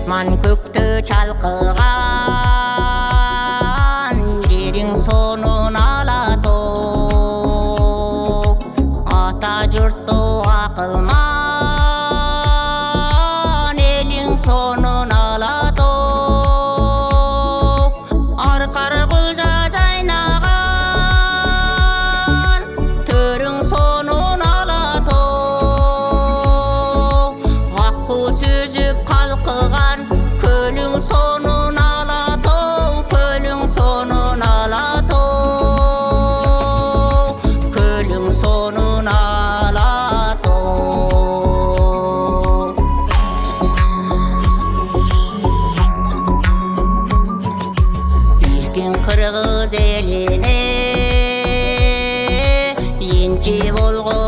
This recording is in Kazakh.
Асман көкті шалқыған, жерің сонын алатоп. Ата жұртты ақылман, елің сонын алатоп. Арқар құлжа жайнаған, төрің сонын алатоп. Аққу сөзіп қалқыған, көлің сонын алатоп, көлің сонын алатоп, көлің сонын алатоп. Билген қырғыз еліне енші болғын